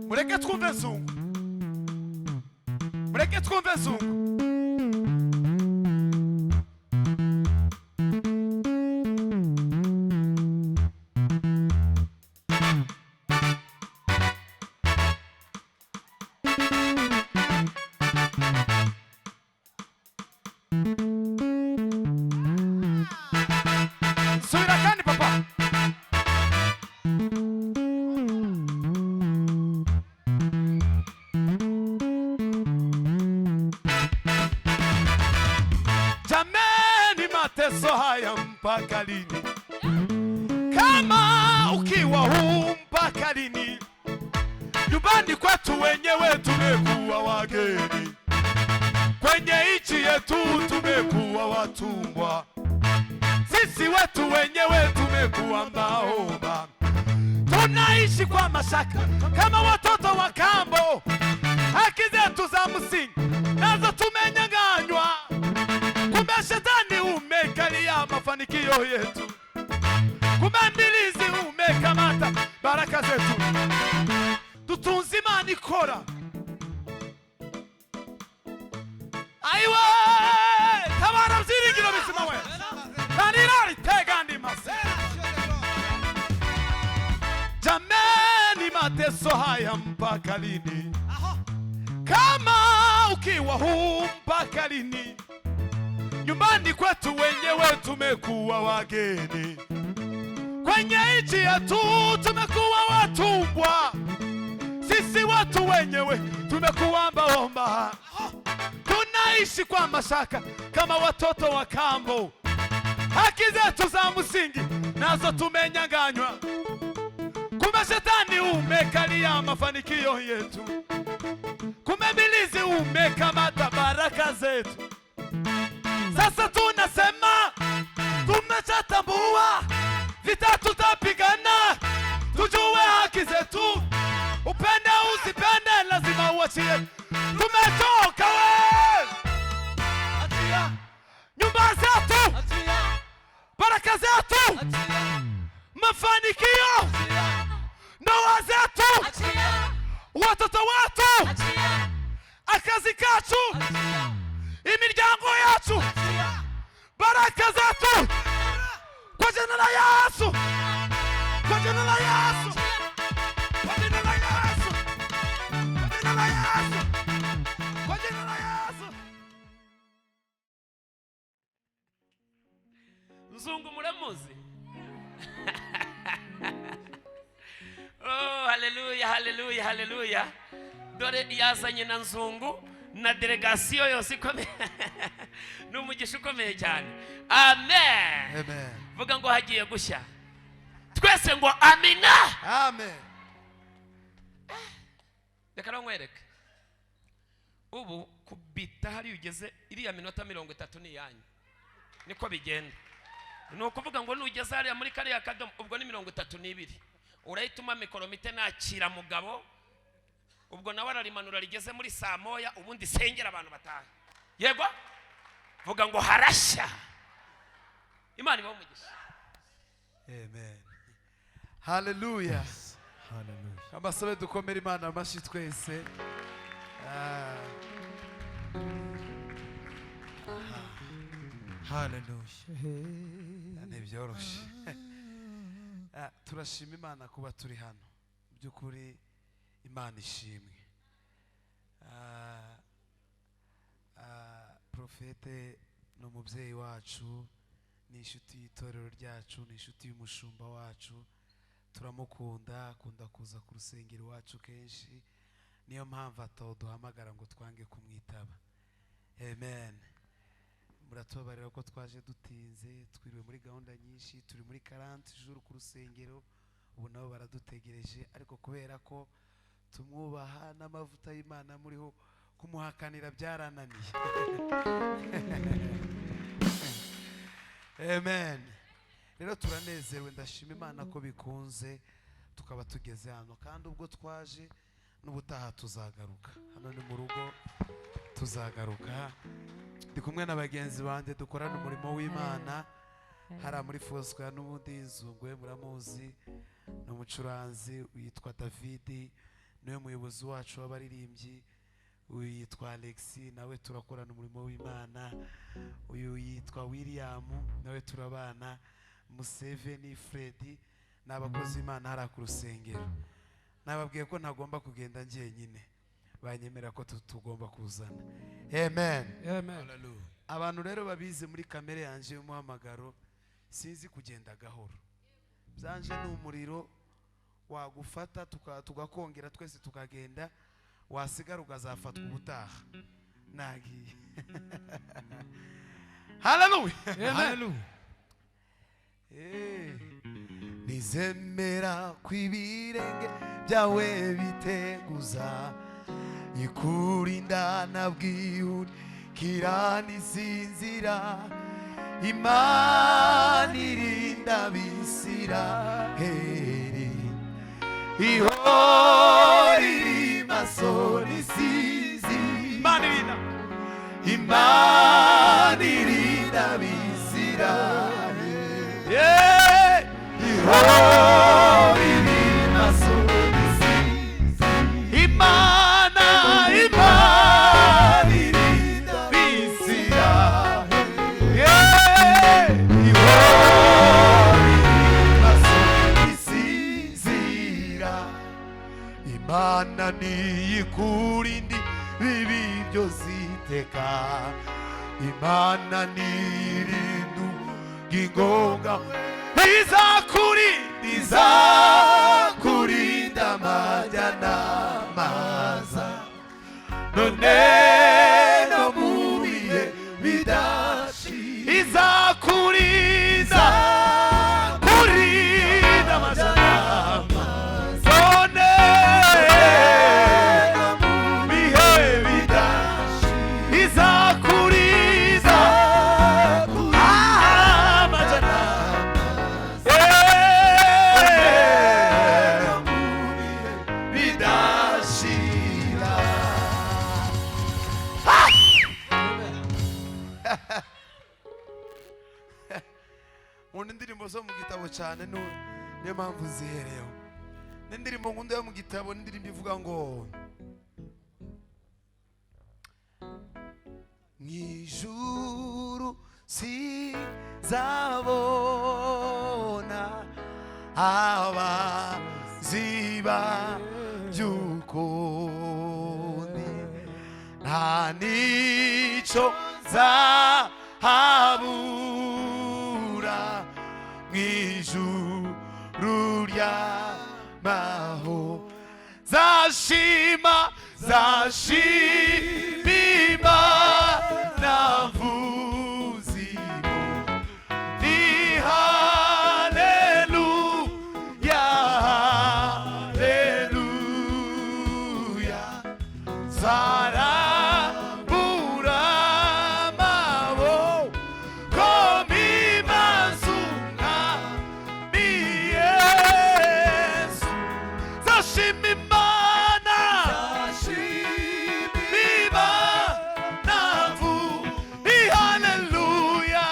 mureke twumve Nzungu, mureke twumve Nzungu. Subira kandi papa. Jameni, mateso haya mpaka lini? Kama ukiwa huu mpaka lini? Nyumbani kwetu wenyewe tumekuwa wageni, kwenye nchi yetu tumekuwa watumwa, sisi wetu wenyewe tumekuwa maomba, tunaishi kwa mashaka kama watoto wa kambo. Haki zetu za msingi nazo tumenyang'anywa, kumbe shetani umekalia mafanikio yetu, kumbe mbilizi umekamata baraka zetu. Tutunze imani ikora. Aiwe tabara byiringiro bizima we kanirari tegandi mase. Jameni, mateso haya mpaka lini? Kama ukiwa huu mpaka lini? Nyumbani kwetu wenyewe tumekuwa wageni, kwenye nchi yetu tumekuwa watumwa, sisi watu wenyewe tumekuwa maomba, tunaishi kwa mashaka kama watoto wa kambo. Haki zetu za msingi nazo tumenyang'anywa, kumbe shetani umekalia mafanikio yetu, kumbe mbilizi umekamata baraka zetu. Sasa tunasema tumeshatambua vita tutapigana, tujue haki zetu, upende usipende lazima uachie. Tumetoka we, achia nyumba zetu, achia baraka zetu, achia mafanikio, achia ndoa zetu, achia watoto wetu, achia akazi kacu, achia imiryango yacu, achia baraka zetu, kwa jina la Yesu, kwa jina la Yesu, kwa jina la Yesu, kwa jina la Yesu, kwa jina la Yesu. Nzungu muramuzi? Oh, haleluya, haleluya, haleluya. Dore yazanye na Nzungu na delegasiyo yose ikomeye. N'umugisha ukomeye cyane. Amen. Amen. Vuga ngo hagiye gushya. Twese ngo amina. Amen. Reka nkwereke. Ubu kubita hari ugeze iriya minota 30 ni yanyu. Niko bigenda. Nukuvuga ngo nugeze hariya muri kariya kadomo ubwo ni 32. Urahituma mikoromite nakira mugabo. Ubwo nawe ararimanura rigeze muri saa moya, ubundi sengera abantu bataha. Yego? Vuga ngo harashya. Imana ibaho umugisha. Amen. Hallelujah. Hallelujah. Amasabe dukomere Imana amashi twese. Hallelujah. Nibyoroshe. Turashima Imana kuba turi hano. Byukuri Imana ishimwe. Profete no mubyeyi wacu, ni inshuti y'itorero ryacu, ni inshuti y'umushumba wacu, turamukunda, akunda kuza ku rusengero wacu kenshi, niyo mpamvu ataduhamagara ngo twange kumwitaba. Amen. Muratubabarira ko twaje dutinze, twiriwe muri gahunda nyinshi, turi muri 40 jours ku rusengero, ubu nabo baradutegereje, ariko kubera ko tumwubaha n'amavuta y'Imana muriho, kumuhakanira byarananiye. Amen. Rero turanezerewe, ndashima Imana ko bikunze tukaba tugeze hano, kandi ubwo twaje n'ubutaha tuzagaruka. Hano ni mu rugo tuzagaruka. Ndi kumwe n'abagenzi bande dukorana umurimo w'Imana hara muri Fosco n'ubundi Nzungwe muramuzi, n'umucuranzi witwa David, niwe muyobozi wacu w'abaririmbyi. Uyu yitwa Alexi, nawe turakorana umurimo w'Imana. Uyu yitwa William, nawe turabana. Museveni Freddy, n'abakozi Imana hari ku rusengero. Nababwiye ko ntagomba kugenda njyenyine, banyemera ko tugomba kuzana. Amen. Amen. Hallelujah. Abantu rero babize muri kamere yanje y'umuhamagaro, sinzi kugenda gahoro. Byanje ni umuriro wagufata tugakongera twese tukagenda, wasigara ukazafatwa ubutaha. Nagiye. Hallelujah. Hallelujah. Nizemera kw'ibirenge byawe biteguza, ikurinda nabwihurikira nisinzira. Imana irinda Abisiraheli, ihora iri maso nisizi. Imana irinda Abisiraheli, ihora iri maso nisizi. Imana irinda Abisiraheli, ihora iri maso nisizira. Imana niyikurindi bibi byose iteka. Imana nirindu gingonga, izakurinda amajyana maza, none no mu bihe bidashira. Izakurinda amajyana maza, none no mu bihe bidashira. Izakurinda amajyana bidashira. Nkunda indirimbo zo mu gitabo cyane, niyo mpamvu zihereyeho. N'indirimbo nkunda yo mu gitabo, n'indirimbo ivuga ngo mw'ijuru sizabona abaziba by'ukuri, nta n'icyo zahabura mw'ijuru ry'amaho. Zashima Imana mvuzimo, ni haleluya, haleluya. Zarambura amaboko mimazunga ni Yesu. Zashima Imana, Imana mvu, ni haleluya,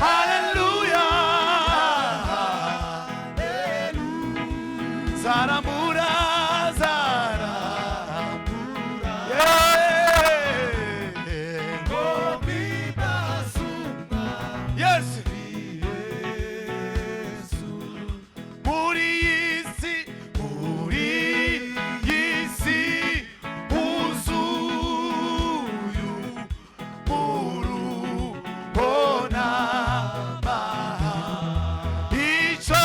haleluya. Zarambura, yes. Muri iyi si huzuye urubona amahanga. Icyo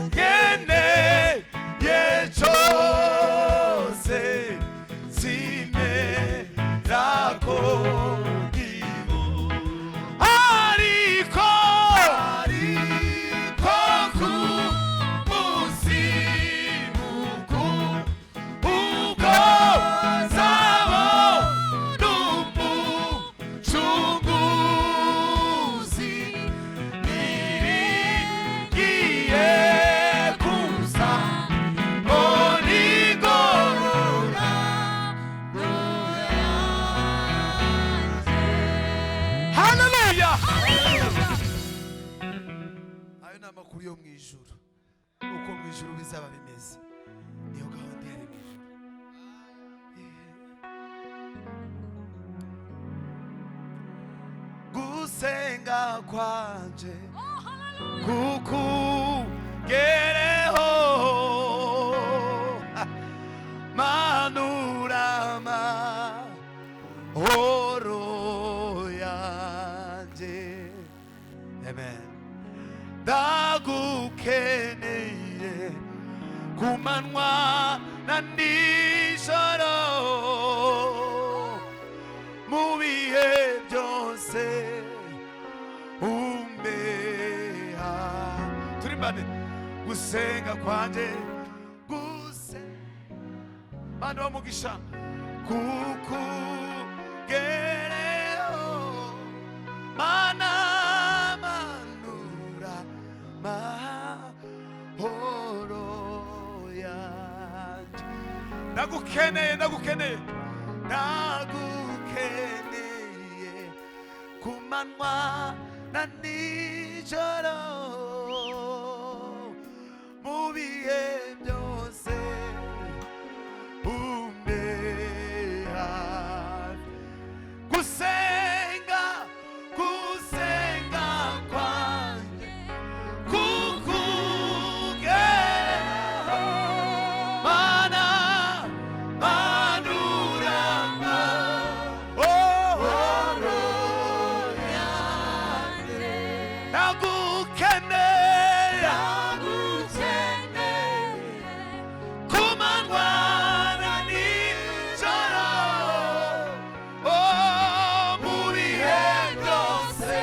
nkeneye cyose simera ko amakuru yo mu ijuru. nk'uko mu ijuru bizaba bimeze. Niyo gahunda yari mu ijuru. Gusenga kwanje kukugereho, manurama oro yanje. Amen. Ndagukeneye kumanywa na nijoro, mu bihe byose umbeha. Turimbane. Gusenga kwanje Mana w'umugisha kukugereho, Mana manura mahoro yanje. Ndagukeneye kumanywa na nijoro, mu bihe byose umbeha. Gusenga kwanje kukugereho, Mana manurama oro yanje. Ndagukeneye kumanywa na nijoro, mu bihe byose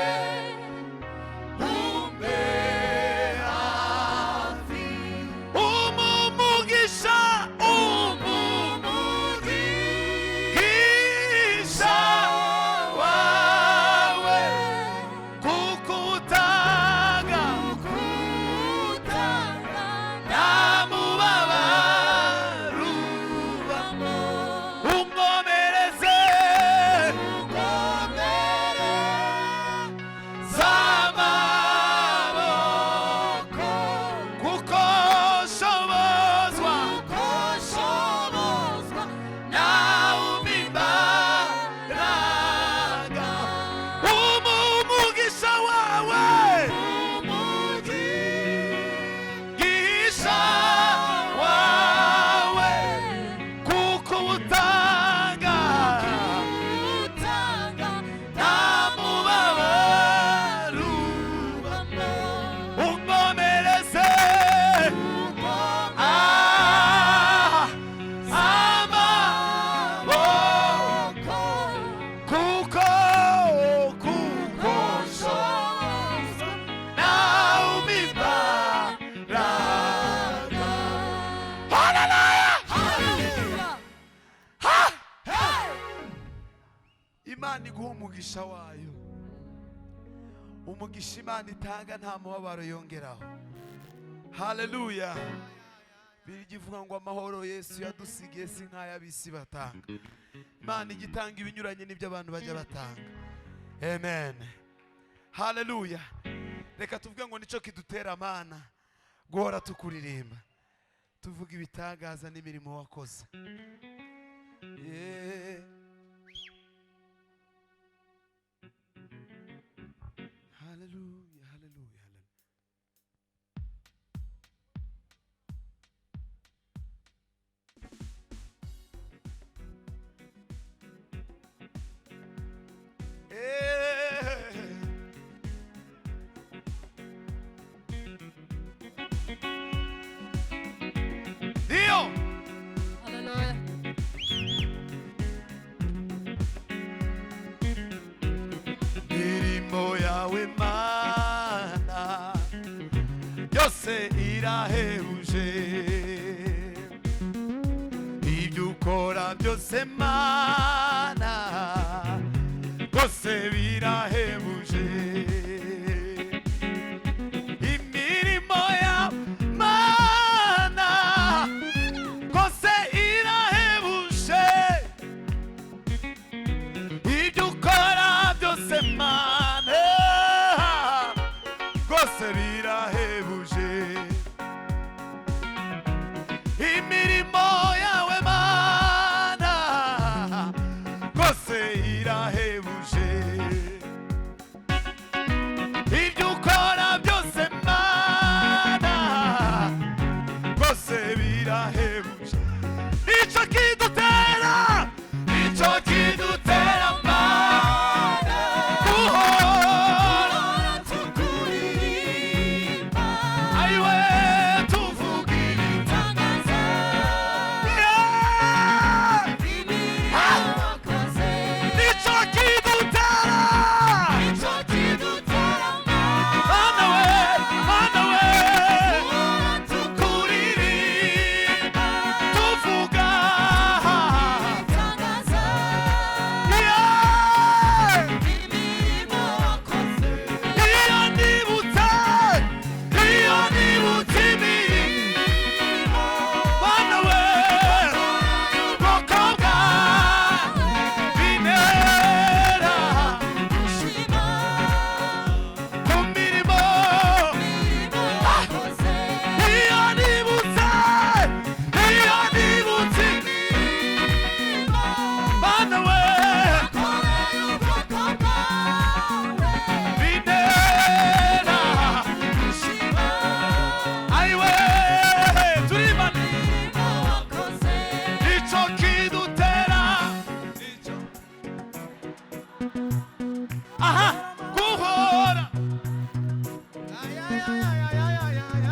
umbeha. Umumugisha wawe kukutanga nta mubabaro ubamo. Unkomereze z'amaboko, kuko nshobozwa nawe umpa imbaraga. Umumugisha wawe umugisha wawe kuko utanga nta mubabaro ubamo. Unkomereze amaboko, kuko nshobozwa nawe umpa imbaraga. Hallelujah! Imana iguha umugisha wayo. Umugisha Imana itanga nta mubabaro yongeraho. Haleluya. Birivuga ngo amahoro Yesu yadusigiye si nk'ay'abisi batanga. Imana igitanga ibinyuranye n'ibyo abantu bajya batanga. Amen. Haleluya. Reka tuvuge ngo nico kidutera Mana guhora tukuririmba, tuvuga ibitangaza n'imirimo wakoze. Haleluya, haleluya, haleluya. Dio! Hallelujah. Mirimo yawe Mana yose irahebuje, ibyo ukora byose Mana rwose birahebuje. Imirimo yawe Mana rwose irahebuje, ibyo ukora byose Mana rwose birahebuje.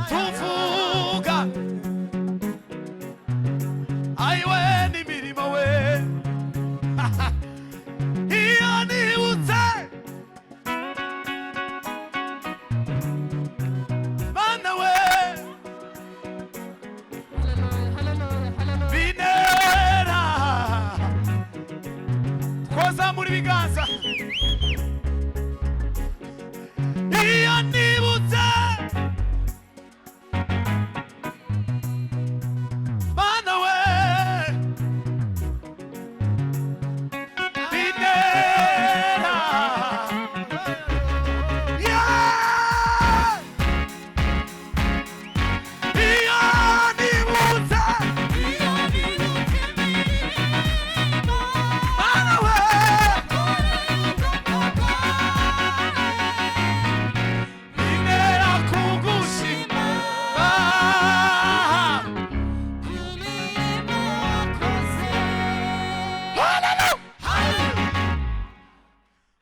tuvuga ayiwe n'imirimo we iyo nibutse mana we binera twazamura ibiganza iyo nibutse mana we binera iyo nibutse mana we binera kugushima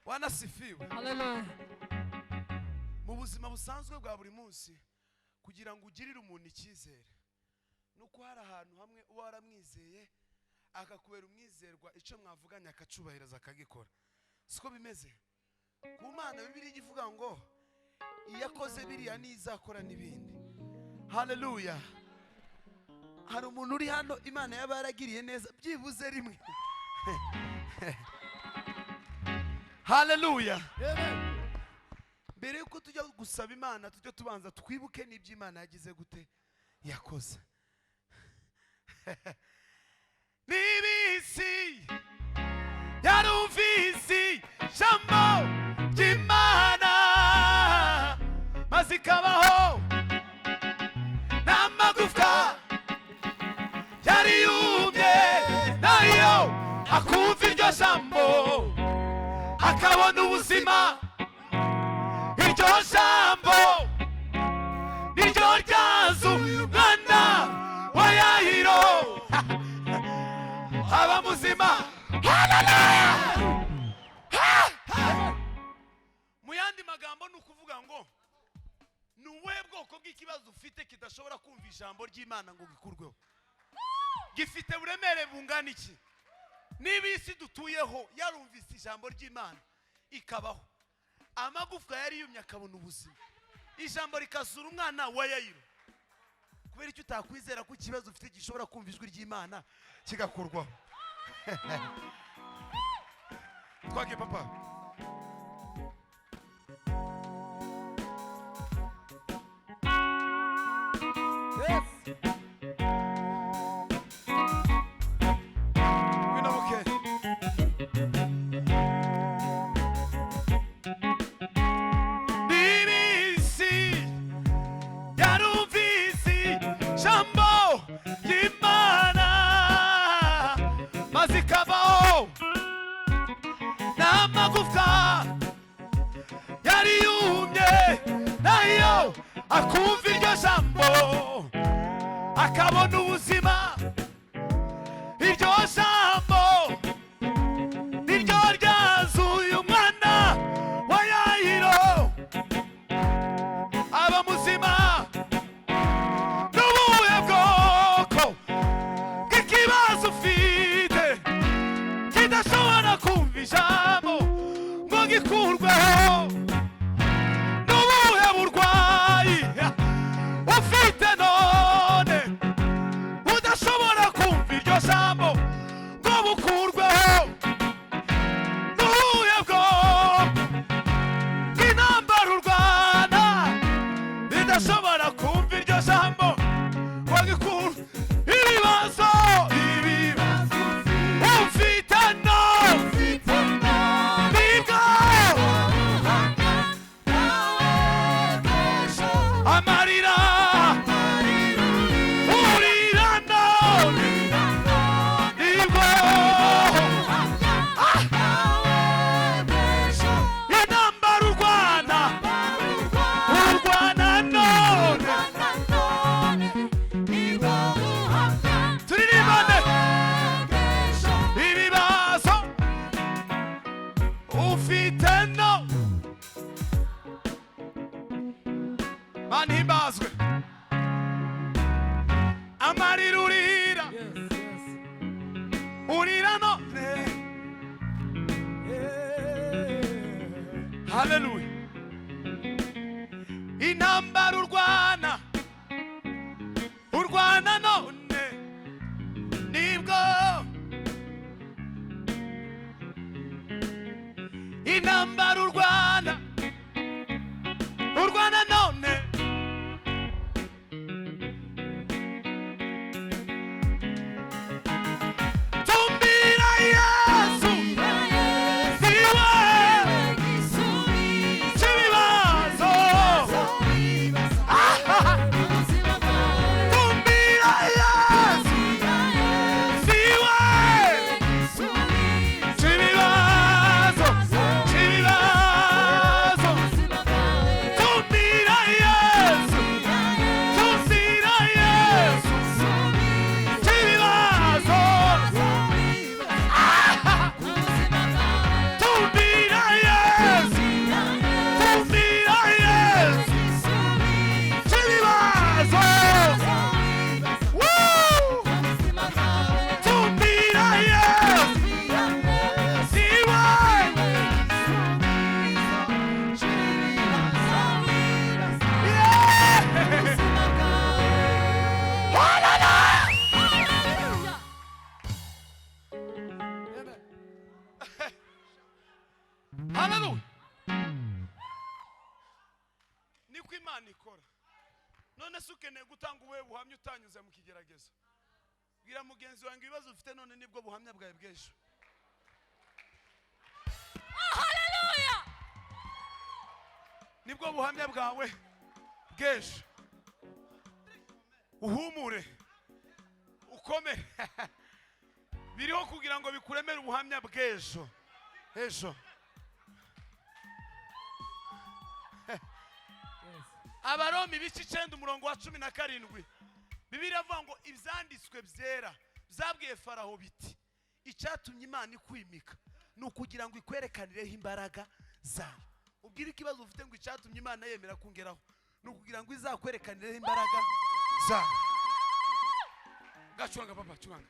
wanasifiwe. Hallelujah. Mu buzima busanzwe bwa buri munsi kugira ngo ugirire umuntu icyizere nuko hari ahantu hamwe uba waramwizeye akakubera umwizerwa icyo mwavuganye akacubahiriza akagikora, siko bimeze ku Mana. Bibiliya ivuga ngo iyo akoze biriya nizakora n'ibindi. Haleluya. Hari umuntu uri hano Imana yaba yaragiriye neza byibuze rimwe. Haleluya. Mbere yuko tujya gusaba Imana tujye tubanza twibuke n'ibyo Imana yagize gute yakoze. Nibisi yarumvisi jambo ry'Imana maze ikabaho n'amagufwa yari yumye nayo akumva iryo jambo akabona ubuzima. Iryo jambo niryo ryazuye umwana wa Yayiro aba muzima. Mu yandi magambo ni ukuvuga ngo ni ubuhe bwoko bw'ikibazo ufite kidashobora kumva ijambo ry'Imana ngo gikurweho? Gifite buremere bungana iki? Niba isi dutuyeho yarumvise ijambo ry'Imana ikabaho, amagufwa yari yumye akabona ubuzima, ijambo rikazura umwana wa Yayiro, kubera icyo utakwizera ko ikibazo ufite gishobora kumva ijwi ry'Imana kigakurwaho. Twage papa. Yes. Nibisi yarumvisi jambo ry'Imana maze ikabaho n'amagufwa yari yumye nayo akumva iryo jambo akabona ubuzima. Iryo jambo niryo ryazuye umwana wa Yayiro aba muzima. N'ubuhe bwoko bw'ikibazo ufite kidashobora kumva ijambo ngo gikurweho? N'ubuhe burwayi ufite none udashobora kumva iryo jambo ngo bukurweho? N'ubuhe bwoko bw'intambara urwana bidashobora Mana himbazwe. Amarira urira. Urira none. Hallelujah. Intambara urwana. Urwana none. Nibwo. Intambara urwana. Urwana none. Tumbira Yesu. Siwe. Chibibazo. Tumbira Yesu. Siwe. Chibibazo. Chibibazo. Tumbira Yesu. Tumbira Yesu. Chibibazo. Tumbira Yesu. Tumbira Yesu. Chibibazo. Woo! Tumbira Yesu. Siwe. Hallelujah. Niko Imana ikora. None se ukeneye gutanga ubuhe buhamya utanyuze mu kigeragezo? Bwira mugenzi wanjye ibibazo ufite none nibwo buhamya bwawe bw'ejo. Hallelujah. Nibwo buhamya bwawe bw'ejo. Uhumure. Ukomere. Biriho kugira ngo bikuremere ubuhamya bw'ejo. Ejo. Abaroma ibice 9 umurongo wa 17. Bibiliya avuga ngo ibyanditswe byera byabwiye Faraho biti icyatumye Imana ikwimika ni ukugira ngo ikwerekanireho imbaraga zayo. Ubwira ikibazo ufite ngo icyatumye Imana yemera kungeraho ni ukugira ngo izakwerekanireho imbaraga zayo. Gacuranga papa curanga.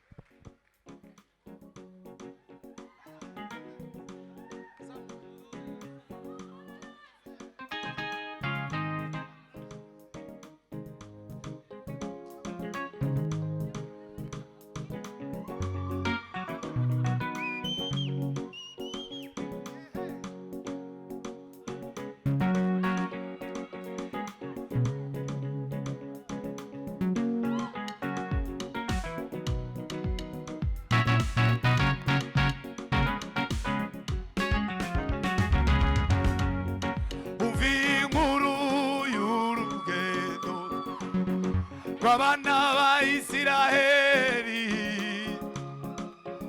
Abana ba Isiraheli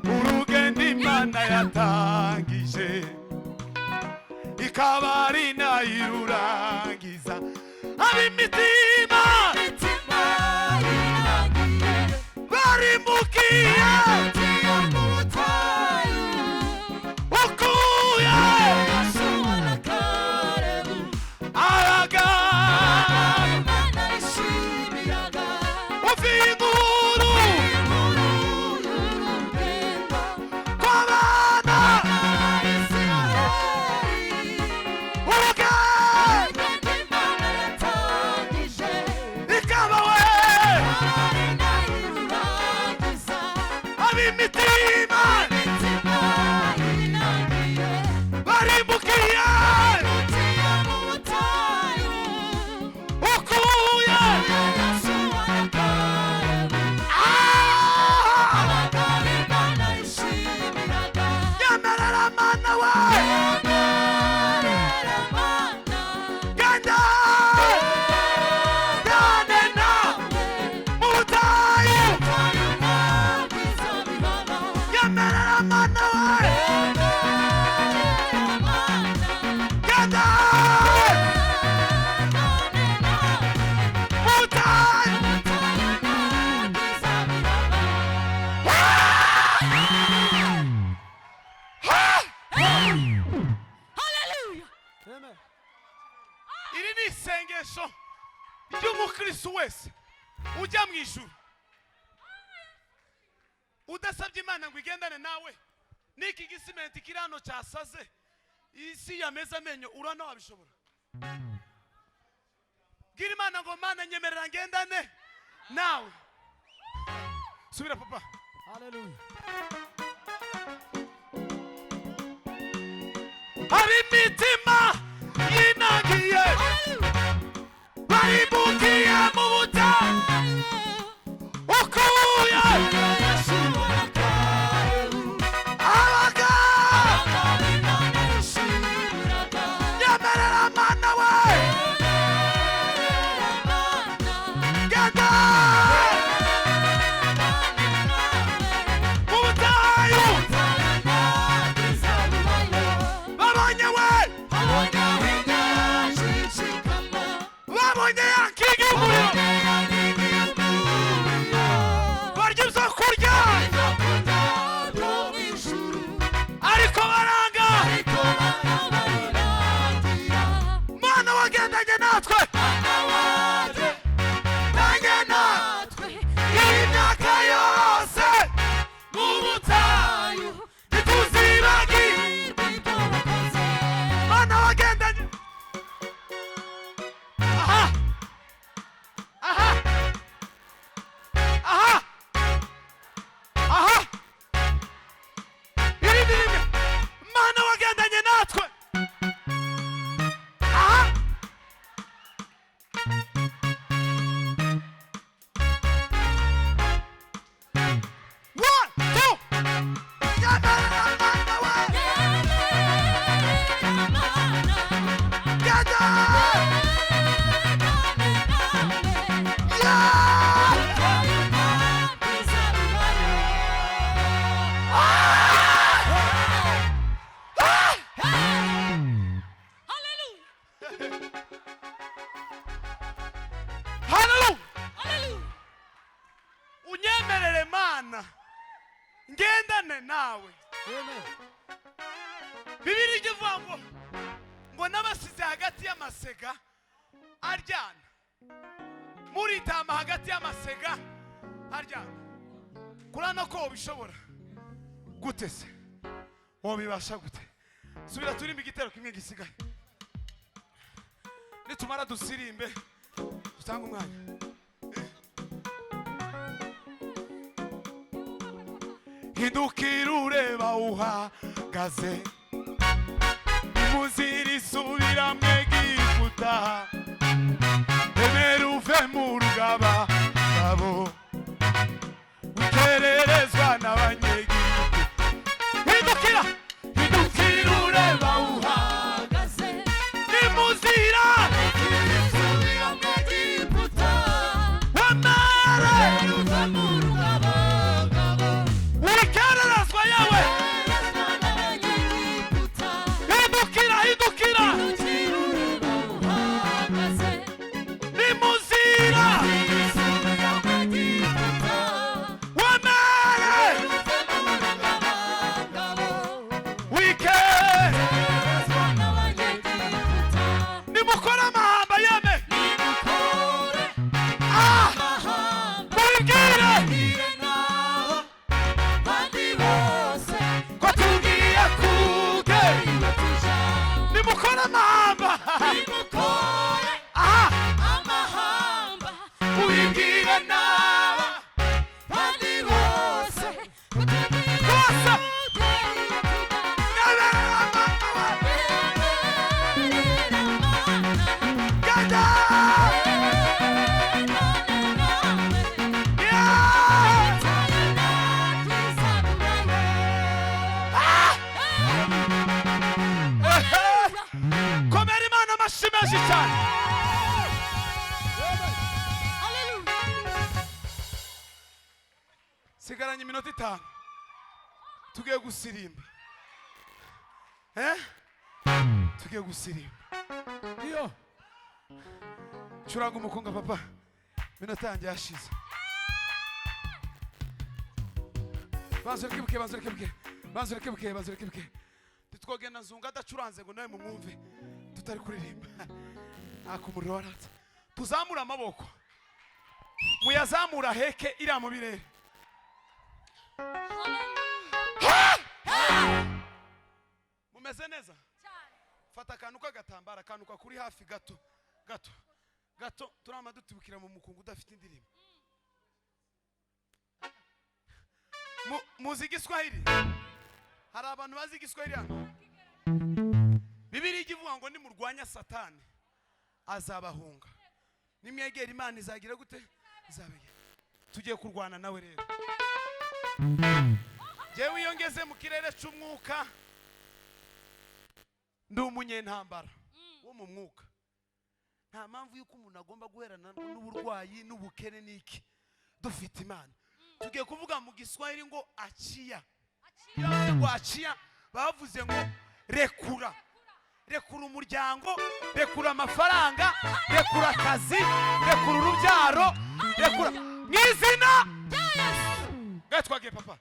urugendo Imana yatangije ikaba ari nayirurangiza ab'imitima barimbukiye ukuye ry'umukristo wese ujya mu ijuru udasabye Imana ngo igendane nawe n'iki gisimenti kiri hano cyasaze isi yameze amenyo urana wabishobora gira Imana ngo Mana nyemerera ngendane nawe subira papa Hallelujah. hari imitima yinagiye baribukiye mu butayu ukuye nyemerera Mana we genda mu butayu babonye we babonye yakingi umuriro barya ibyo kurya ariko baranga Mana wagendanye natwe nanjye natwe imyaka yose mu butayu ntituzibagirwe Mana wagendanye aha aha aha aha irindi rimwe Mana wagendanye natwe aha one two nyemerera Mana we genda Hallelujah. Unyemerere Mana ngendane nawe Bibiliya ivuga ngo n'abasize hagati y'amasega aryana muritama hagati y'amasega aryana kurana ko ubishobora gute se wabibasha gute subira turimba igitero kimwe gisigaye nitumara dusirimbe dutanga umwanya hindukira ureba uhagaze imuzira isubira mw'Egiputa emera uve mu rugaba ngabo utererezwa n'abanyegiputa hindukira ureba uhagaze imuzira isubira mw'Egiputa wamara uve mu rugaba ukererezwa yawe hindukira nimuzira wamare wikererezwa nimukore amahamba yeme mubibwire ko tugiye kuge nimukore amahamba mubibwire naba bose nyemerera Mana we genda komera Imana amashyi menshi cyane sigaranye iminota 5 tugiye gusirimba tugiye gusirimba iyo curanga umukunga papa minota yanjye yashize banzureke buke titwogenda nzunga adacuranze ngo nawe mumwumve tutari kuririmba nako umuriro waratse tuzamura amaboko muyazamura heke iriya mu birere. Mumeze neza? Fata akantu k'agatambara, akantu kakuri hafi gato gato gato, turama dutibukira mu mukungu udafite indirimbo. Muzi Igiswahili? Hari abantu bazi Igiswahili hano? Bibiliya ivuga ngo nimurwanya Satani azabahunga, nimwegera Imana izagira gute? Izabegera. Tugiye kurwana nawe rero. Jewe iyo ngeze mu kirere cy'umwuka ndi umunyentambara wo mu mwuka. Nta mpamvu yuko umuntu agomba guherana n'uburwayi n'ubukene n'iki. Dufite Imana. Tugiye kuvuga mu Giswahili ngo achiya. Ngo achiya bavuze ngo rekura. Rekura umuryango, rekura amafaranga, rekura akazi, rekura urubyaro, rekura mwizina gatwagiye papa.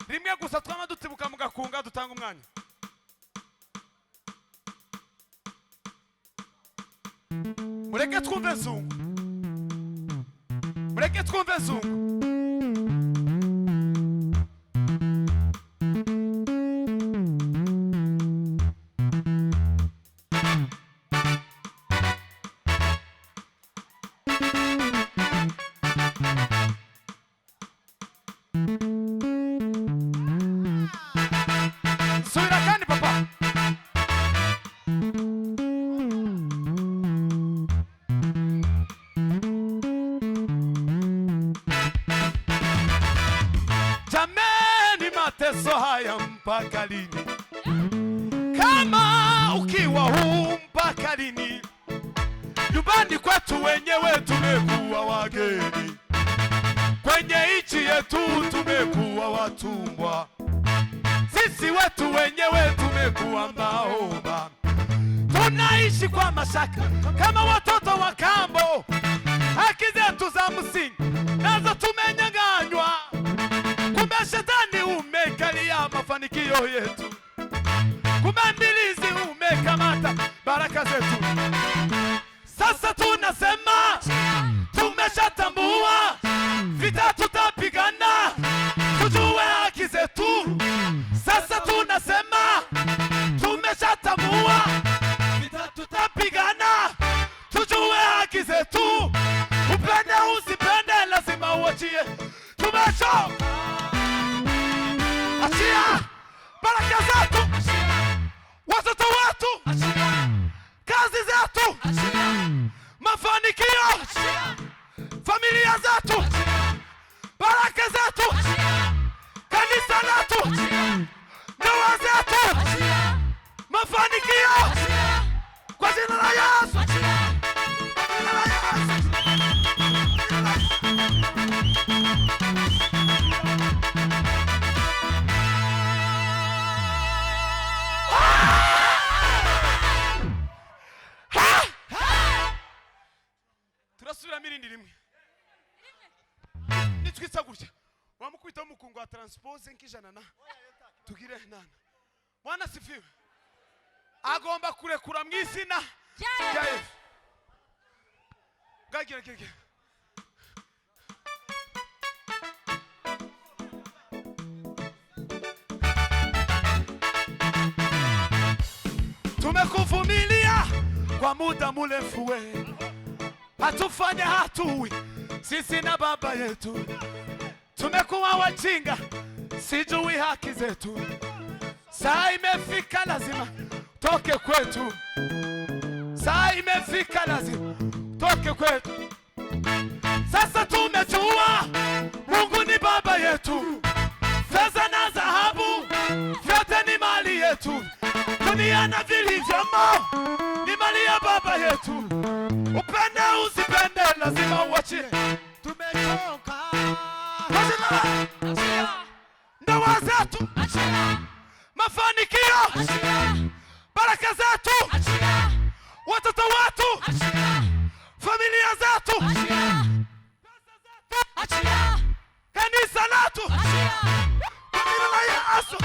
Rimwe gusa twama dutibuka mu gakunga dutanga umwanya. Mureke twumve Zungu. Mureke twumve Zungu. Subira kandi papa. Jameni, mateso haya mpaka lini? Kama ukiwa huu mpaka lini? Nyumbani kwetu wenyewe tumekuwa wageni, kwenye nchi yetu tumekuwa watumwa, sisi wetu wenyewe tumekuwa maomba, tunaishi kwa mashaka kama watoto wa kambo. Haki zetu za msingi nazo tumenyang'anywa, kumbe shetani umekalia mafanikio yetu, kumbe mbilizi umekamata baraka zetu. Sasa tunasema tumeshatambua vita tutapigana, tujue haki zetu. Sasa tunasema tumeshatambua vita tutapigana, tujue haki zetu. Upende usipende lazima uachie, tumechoka. Achia baraka zetu, watoto wetu, kazi zetu, mafanikio, familia zetu, baraka zetu, kanisa letu, ndoa zetu, mafanikio kwa jina la Yesu. Jina la Yesu. Turasubira mirindi rimwe. Nitwitsa gutya. Wamukubita umukungu wa transpose nk'ijana na tugire nana. Bwana sifiwe. Agomba kurekura mu izina rya Yesu. Gagira gege. Tumekuvumilia kwa muda mrefu wewe, hatufanye hatui sisi na baba yetu, tumekuwa wajinga, sijui haki zetu. Saa imefika lazima toke kwetu, saa imefika lazima toke kwetu. Sasa tumejua Mungu ni baba yetu, fedha na dhahabu vyote ni mali yetu, dunia na vilivyomo ni mali ya baba yetu. Upende usipende lazima uachie, tumechoka. Ndoa zetu, mafanikio, baraka zetu, watoto wetu, familia zetu, kanisa letu, kwa jina la Yesu.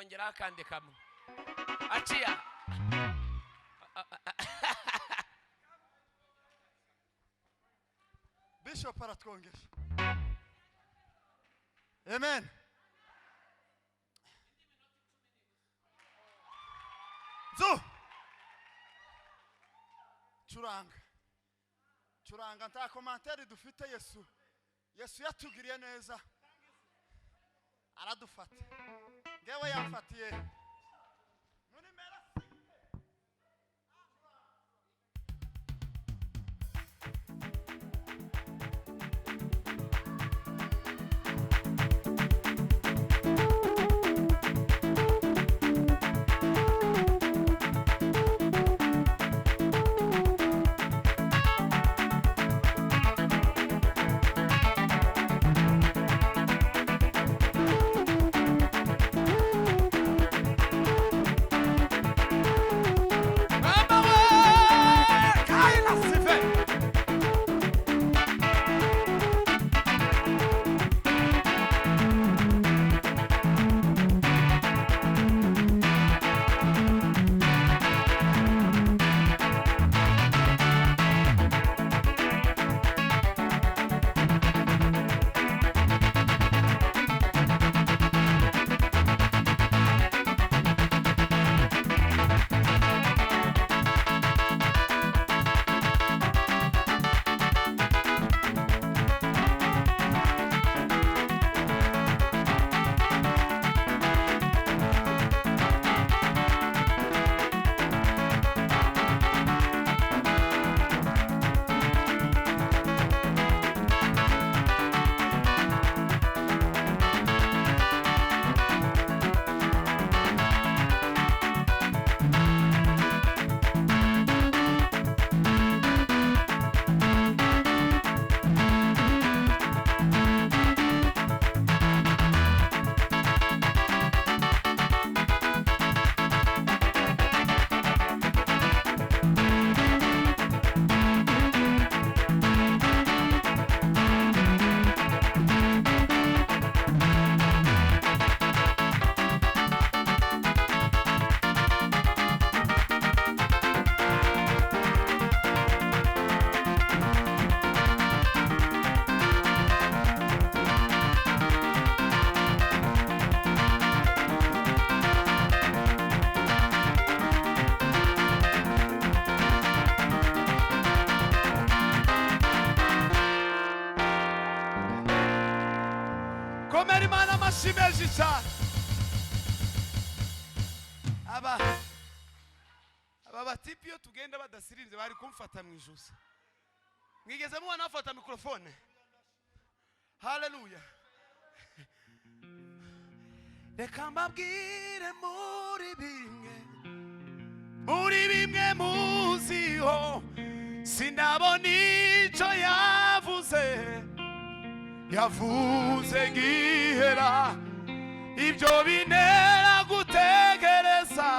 yongeraho akandi kamwe aciya Bishop aratwongeje. Amen. Zo. Curanga nta commentaire dufite Yesu yatugiriye neza. Aradufata. Ngewe yamfatiye. Muri mera. Shimeji cyane aba batipi yo tugenda badasirinze bari kumfata mu ijosi mwigeze mubona afata mikrofone haleluya reka mbabwire muri bimwe muziho sinabona icyo yavuze ngihera ibyo binera gutegereza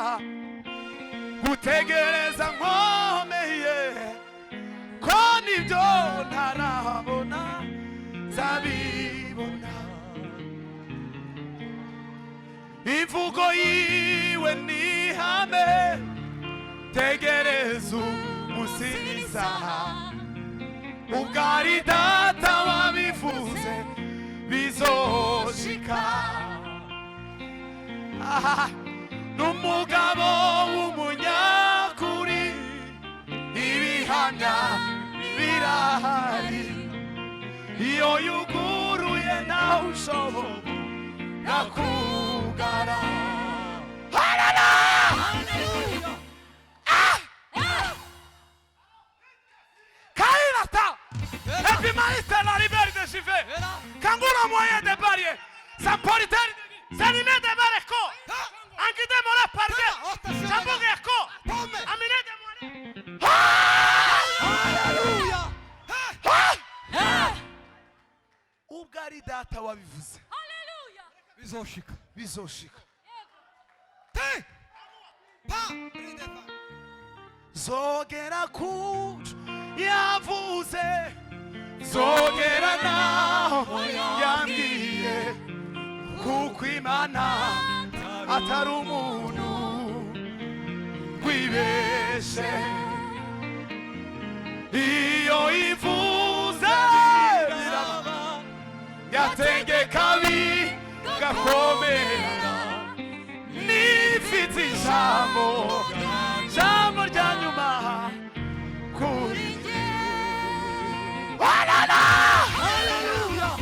nkomeye ko nibyo ntarabona zabibona imvugo yiwe nihame tegereza umusingiza ubwari data wabivuze bizoshika n'umugabo w'umunyakuri ibihamya birahari iyo yuguruye nawe ushobora kugara Maestro la liberté si fait. Kangura moyen de barrière. Ça porte s'anime de barco. Anche de mora parque. Chamboge ko. Amine de mora. Hallelujah. Ubgari data wabivuze. Hallelujah. Bizoshika. Te. Pa. Zogera kuch yavuze. Zogera naho yambwiye kuko Imana atari umuntu wibeshe iyo ivuze biraba yategeka bigakomera nifite ijambo rya nyuma kuri njye. Hallelujah.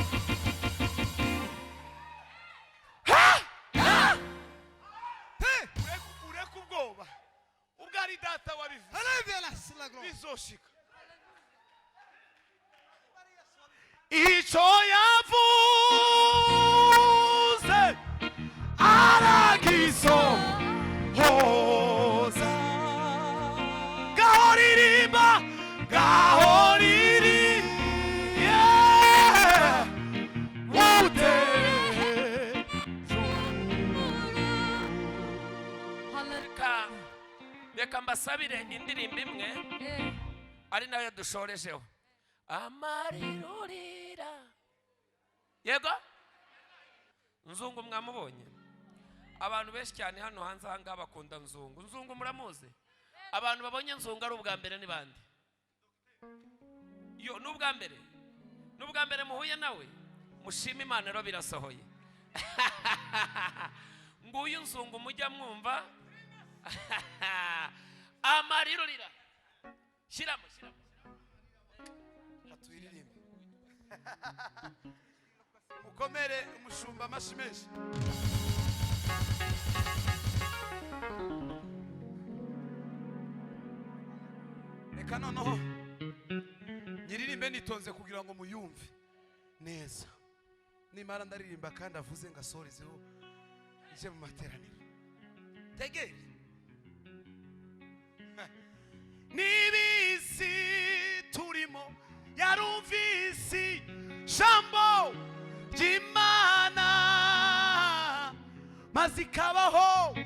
Ureka ubwoba ubwo ari data wabivuze bizoshika. Icyo yavuze aragisohoza. Gahoririmba gahoriri reka mbasabire indirimbo imwe ari nayo dushorejeho. Amarirurira yego Nzungu mwamubonye? Abantu benshi cyane hano hanze ahangaha bakunda Nzungu. Nzungu muramuzi? Abantu babonye Nzungu ari ubwa mbere ni bande? Yo n'ubwa mbere? N'ubwa mbere muhuye nawe? Mushima Imana rero birasohoye. Nguyu Nzungu mujya mwumva? Amarirurira shiramo aturirimbe mukomere umushumba amashimeshi. Reka noneho nyiririmbe nitonze kugira ngo muyumve neza. Nimara ndaririmba kandi avuze ngasorezeho ije mu materaniro. Tegere nibisi turimo yarumvisi jambo ry'Imana maze ikabaho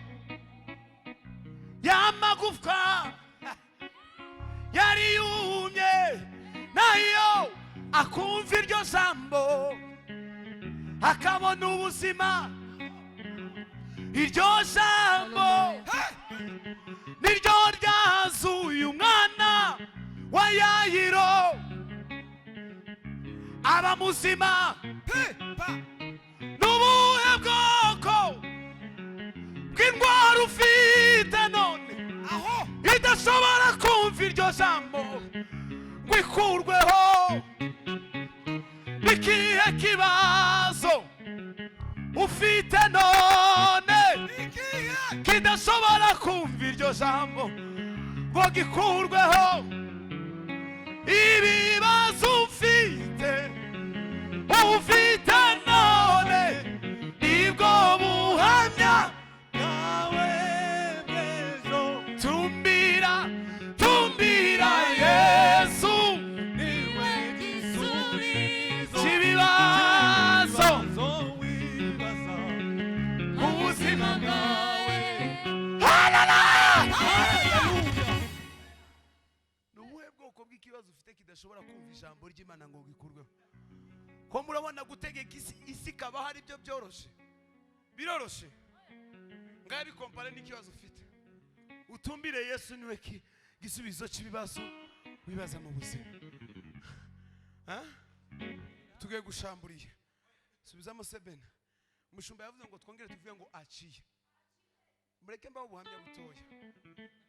yamagufwa yari yumye nayo akumva iryo jambo akabona ubuzima. Iryo jambo niryo ryazuye umwana wa Yayiro aba muzima. N'ubuhe bwoko bw'indwara ufite none idashobora kumva iryo jambo ngo ikurweho? Ikihe kibazo ufite none kidashobora kumva iryo jambo ngo gikurweho? Ibibazo ufite none nibwo buhamya bwawe bw'ejo. Tumbira Yesu niwe gisubizo cy'ibibazo wibaza mu buzima bwawe. Nubuhe bwoko bw'ikibazo ufite kidashobora kumva ijambo ry'Imana ngo gikurweho? Ko murabona gutegeka isi kaba hari ibyo byoroshe biroroshe ngaho bikompare n'ikibazo ufite. Utumbire Yesu niwe gisubizo cy'ibibazo wibaza mu buzima. Tugiye gushamburiye subizamo 7. Umushumba yavuze ngo twongere tuvuye ngo aciye. Mureke mbaho ubuhamya butoya.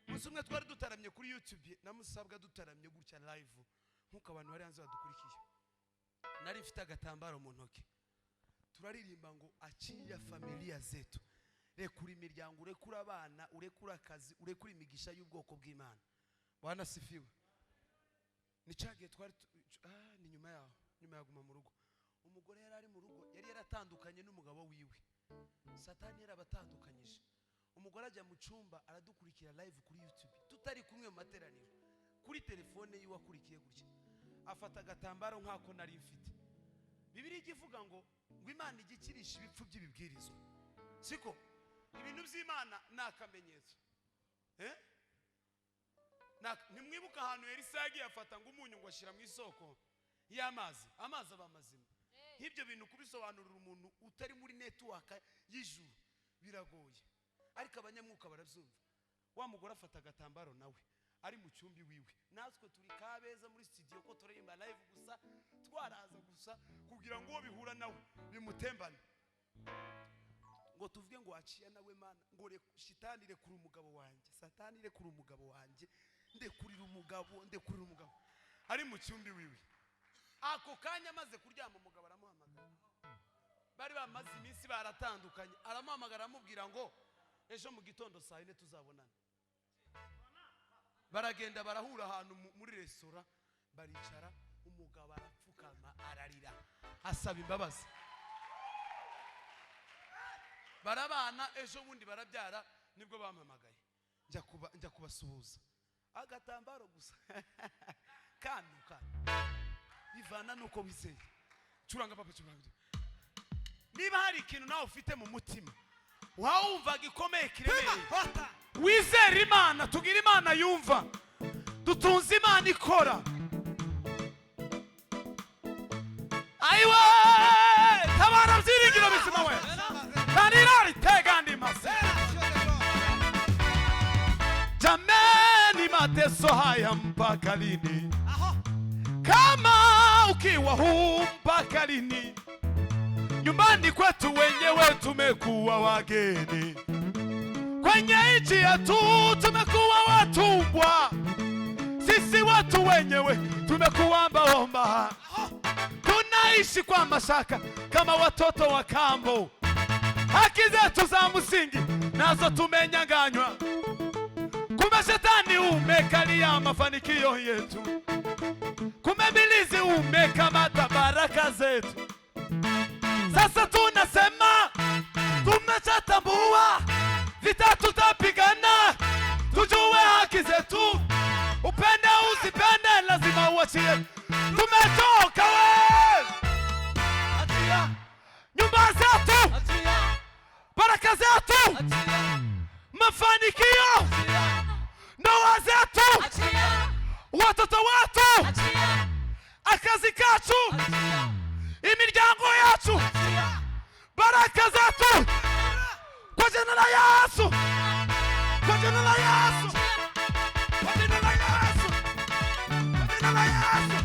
Umunsi umwe twari dutaramye kuri YouTube namusabwa dutaramye gutya live nkuko abantu bari hanze badukurikiye. Nari mfite agatambaro mu ntoki turaririmba ngo aciya familia zetu. Rekura imiryango, urekura abana, urekura akazi, urekura imigisha y'ubwoko bw'Imana. Bwana sifiwe. Nicagiye twari ni nyuma yaguma mu rugo. Umugore yari ari mu rugo yari yaratandukanye n'umugabo wiwe. Satani yarabatandukanyije. Umugore ajya mu cyumba aradukurikira live kuri YouTube tutari kumwe mu materaniro. Kuri telefone yiwe akurikiye gutya. Afata agatambaro nkako nari mfite. Bibiliya ivuga ngo Imana igikirisha ibipfu by'ibibwirizwa. Siko ibintu by'Imana nakamenyetso. Nimwibuka ahantu Elisa yagiye afata ngo umunyu ngo ashira mu isoko y'amazi aba mazima. Nk'ibyo bintu kubisobanurira umuntu utari muri network y'ijuru biragoye ariko abanyamwuka barabyumva. Wa mugore afata agatambaro nawe ari mu cyumbi wiwe, natwe turi Kabeza muri studio ko turemba live gusa, twaraza gusa kugira ngo bihura nawe bimutembane, ngo tuvuge ngo aciye nawe mana, ngo shitani rekura umugabo wanjye, satani rekura umugabo wanjye, ndekurira umugabo ari mu cyumbi wiwe. Ako kanya amaze kuryama umugabo aramuhamagara, bari bamaze iminsi baratandukanye, aramuhamagara amubwira ngo ejo mu gitondo saa 4 tuzabonana. Baragenda barahura ahantu muri restaurant, baricara, umugabo arapfukama ararira asaba imbabazi, barabana. Ejo bundi barabyara, nibwo bampamagaye njya kubasuhuza, agatambaro gusa kandi bivana nuko wizeye. Curanga papa, curanga. Niba hari ikintu nawe ufite mu mutima wawumva gikomeye kiremeye, wizera Imana, tugira Imana yumva, dutunze Imana ikora. Aiwe tabara byiringiro bizima we kanirari tegandi mase jameni mateso haya mpaka lini, kama ukiwa huu mpaka lini? Nyumbani kwetu wenyewe tumekuwa wageni, kwenye nchi yetu tumekuwa watumwa, sisi watu wenyewe tumekuwa ombaomba, tunaishi kwa mashaka kama watoto wa kambo, haki zetu za msingi nazo tumenyang'anywa. Kumbe shetani umekalia mafanikio yetu, kumbe bilizi umekamata baraka zetu. Sasa tunasema tumeshatambua vita tutapigana, tujue haki zetu, upende usipende lazima uachie. Tumetoka we, achia nyumba zetu, achia baraka zetu, achia mafanikio, achia ndoa zetu, achia watoto wetu, achia akazi kacu, achia imiryango yacu, baraka zetu, kwa jina la Yesu, kwa jina la Yesu, kwa jina la Yesu, kwa jina la Yesu,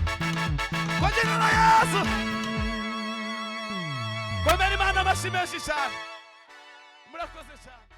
kwa jina la Yesu. Kwa meri mana mashimeshi sana, murakoze sana.